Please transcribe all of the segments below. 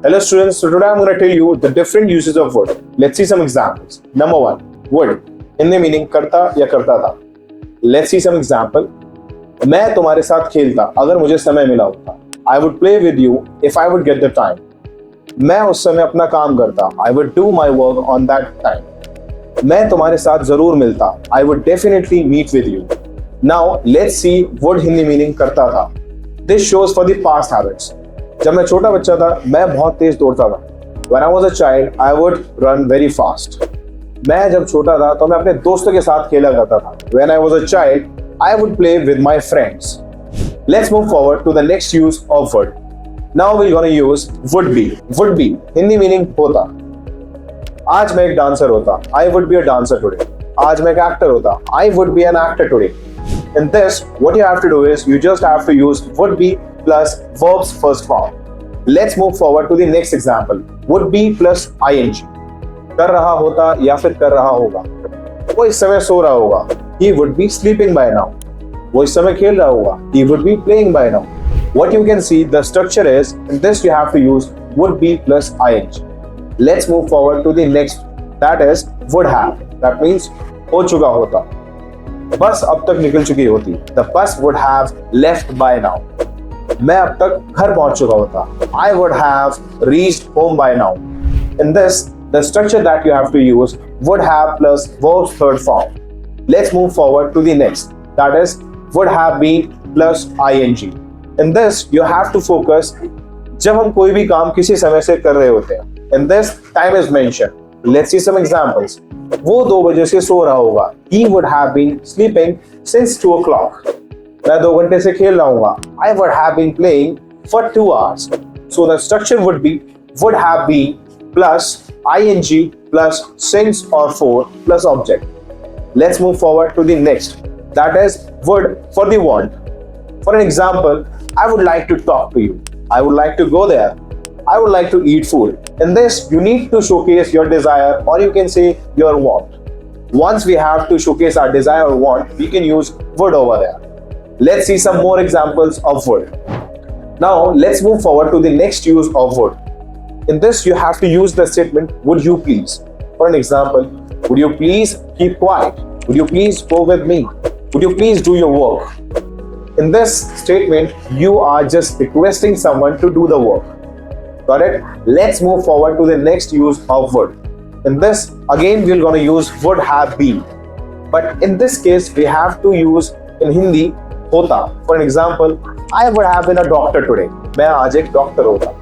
Hello students, so today I'm going to tell you the different uses of would. Let's see some examples. Number 1, would. Hindi meaning करता या करता था. Let's see some example. मैं तुम्हारे साथ खेलता अगर मुझे समय मिला होता. I would play with you if I would get the time. मैं उस समय अपना काम करता. I would do my work on that time. मैं तुम्हारे साथ जरूर मिलता. I would definitely meet with you. Now let's see would Hindi meaning करता था. This shows for the past habits. जब मैं छोटा बच्चा था मैं बहुत तेज दौड़ता था. When I was a child, I would run very fast. मैं जब छोटा था तो मैं अपने दोस्तों के साथ खेला करता था. When I was a child, I would play with my friends. Let's move forward to the next use of would. Now we're gonna use would be. Would be Hindi meaning होता. आज मैं एक डांसर होता. I would be a dancer today. आज मैं एक actor होता. I would be an actor today. In this, what you have to do is you just have to use would be plus verb's first form. Let's move forward to the next example. Would be plus ing. कर रहा होता या फिर कर रहा होगा. वो इस समय सो रहा होगा. He would be sleeping by now. वो इस समय खेल रहा होगा. He would be playing by now. What you can see, the structure is, in this you have to use would be plus ing. Let's move forward to the next. That is would have. That means हो चुका होता. बस अब तक निकल चुकी होती. The bus would have left by now. मैं अब तक घर पहुंच चुका होता. I would have reached home by now. In this, the structure that you have to use would have plus verb's third form. Let's move forward to the next. That is would have been plus ing. In this, you have to focus जब हम कोई भी काम किसी समय से कर रहे होते हैं. In this, time is mentioned. Let's see some examples. वो 2 बजे से सो रहा होगा. He would have been sleeping since 2 o'clock. मैं 2 घंटे से खेल रहा हूँ. I would have been playing for 2 hours. So the structure would be would have been plus ing plus since or for plus object. Let's move forward to the next. That is would for the want. For an example, I would like to talk to you. I would like to go there. I would like to eat food. In this, you need to showcase your desire, or you can say your want. Once we have to showcase our desire or want, we can use would over there. Let's see some more examples of would. Now, let's move forward to the next use of would. In this, you have to use the statement, would you please? For an example, would you please keep quiet? Would you please go with me? Would you please do your work? In this statement, you are just requesting someone to do the work. Got it? Let's move forward to the next use of would. In this, again, we're going to use would have been. But in this case, we have to use in Hindi, hota. For an example, I would have been a doctor today. मैं आज एक doctor होता.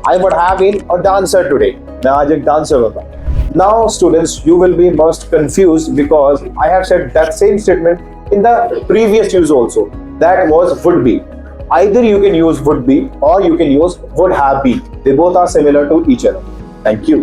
I would have been a dancer today. मैं आज एक dancer होता. Now, students, you will be most confused because I have said that same statement in the previous use also. That was would be. Either you can use would be or you can use would have been. They both are similar to each other. Thank you.